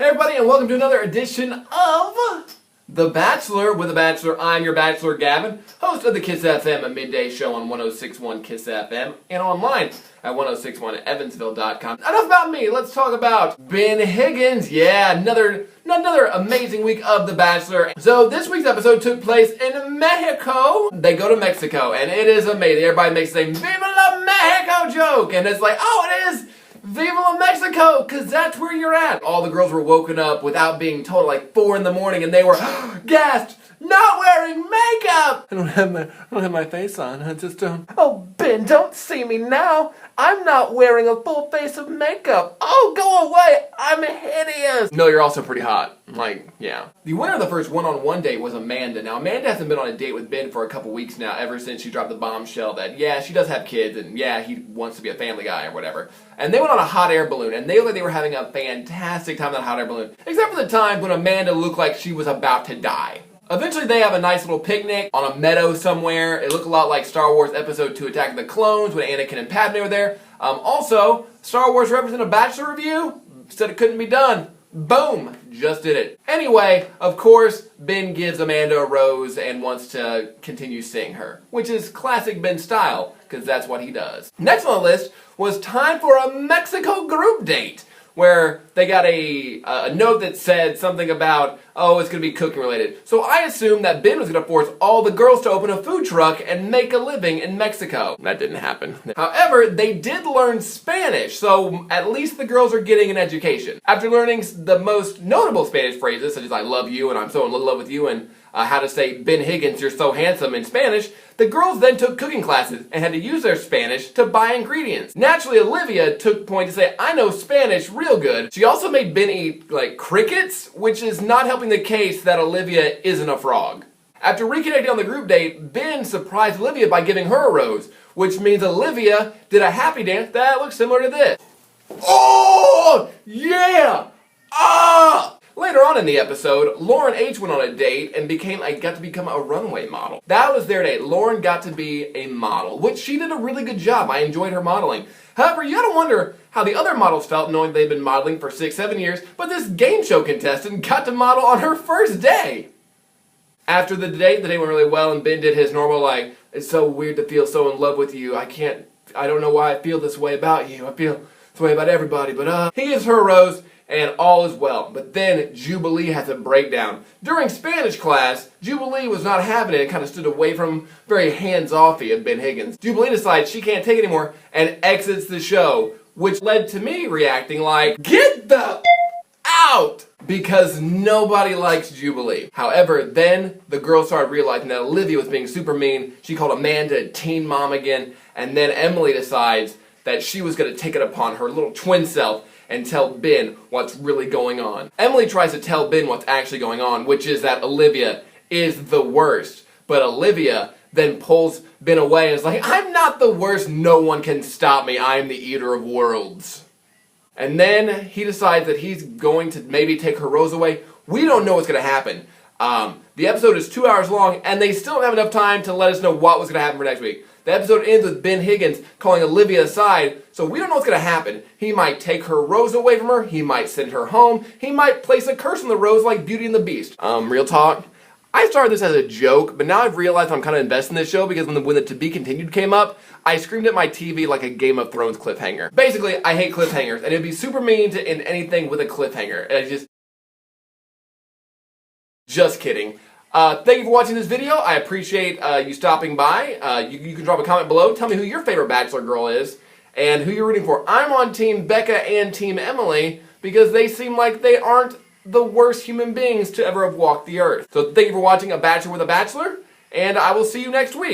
Hey everybody, and welcome to another edition of The Bachelor with The Bachelor. I'm your Bachelor, Gavin, host of the Kiss FM, a midday show on 106.1 Kiss FM, and online at 1061evansville.com. Enough about me, let's talk about Ben Higgins. Yeah, another amazing week of The Bachelor. So this week's episode took place in Mexico. They go to Mexico, and it is amazing. Everybody makes the same Viva la Mexico joke, and it's like, oh, it is Viva la Mexico, because that's where you're at. All the girls were woken up without being told, like 4 in the morning, and they were gasped, not wearing makeup. I don't have my face on. I just don't. Oh, Ben, don't see me now. I'm not wearing a full face of makeup. Oh, go away. I'm hideous. No, you're also pretty hot. Like, yeah. The winner of the first one-on-one date was Amanda. Now, Amanda hasn't been on a date with Ben for a couple weeks now, ever since she dropped the bombshell that, yeah, she does have kids, and yeah, he wants to be a family guy or whatever. And they went on a hot air balloon, and they looked like they were having a fantastic time on that hot air balloon. Except for the time when Amanda looked like she was about to die. Eventually they have a nice little picnic on a meadow somewhere. It looked a lot like Star Wars Episode 2 Attack of the Clones when Anakin and Padme were there. Also, Star Wars representative Bachelor review said it couldn't be done. Boom! Just did it. Anyway, of course, Ben gives Amanda a rose and wants to continue seeing her, which is classic Ben style, because that's what he does. Next on the list was time for a Mexico group date, where they got a note that said something about, oh, it's going to be cooking related. So I assumed that Ben was going to force all the girls to open a food truck and make a living in Mexico. That didn't happen. However, they did learn Spanish, so at least the girls are getting an education. After learning the most notable Spanish phrases, such as I love you and I'm so in love with you, and how to say Ben Higgins, you're so handsome in Spanish, the girls then took cooking classes and had to use their Spanish to buy ingredients. Naturally, Olivia took point to say, I know Spanish real good. She also made Ben eat, like, crickets, which is not helping the case that Olivia isn't a frog. After reconnecting on the group date, Ben surprised Olivia by giving her a rose, which means Olivia did a happy dance that looks similar to this. Oh, yeah! Ah! Later on in the episode, Lauren H. went on a date and got to become a runway model. That was their date. Lauren got to be a model, which she did a really good job. I enjoyed her modeling. However, you gotta wonder how the other models felt knowing they'd been modeling for 6-7 years, but this game show contestant got to model on her first day. After the date went really well, and Ben did his normal, like, it's so weird to feel so in love with you. I don't know why I feel this way about you. I feel this way about everybody, but he gives her a rose, and all is well. But then Jubilee has a breakdown. During Spanish class, Jubilee was not having it and kind of stood away from very hands-offy of Ben Higgins. Jubilee decides she can't take it anymore and exits the show, which led to me reacting like, get the out! Because nobody likes Jubilee. However, then the girls started realizing that Olivia was being super mean. She called Amanda a teen mom again, and then Emily decides that she was going to take it upon her little twin self and tell Ben what's really going on. Emily tries to tell Ben what's actually going on, which is that Olivia is the worst. But Olivia then pulls Ben away and is like, I'm not the worst, no one can stop me, I'm the eater of worlds. And then he decides that he's going to maybe take her rose away. We don't know what's going to happen. The episode is 2 hours long, and they still don't have enough time to let us know what was going to happen for next week. The episode ends with Ben Higgins calling Olivia aside, so we don't know what's going to happen. He might take her rose away from her, he might send her home, he might place a curse on the rose like Beauty and the Beast. Real talk, I started this as a joke, but now I've realized I'm kind of invested in this show because when the To Be Continued came up, I screamed at my TV like a Game of Thrones cliffhanger. Basically, I hate cliffhangers, and it'd be super mean to end anything with a cliffhanger. And just kidding. Thank you for watching this video. I appreciate you stopping by. You can drop a comment below. Tell me who your favorite Bachelor girl is and who you're rooting for. I'm on Team Becca and Team Emily because they seem like they aren't the worst human beings to ever have walked the earth. So thank you for watching A Bachelor with a Bachelor, and I will see you next week.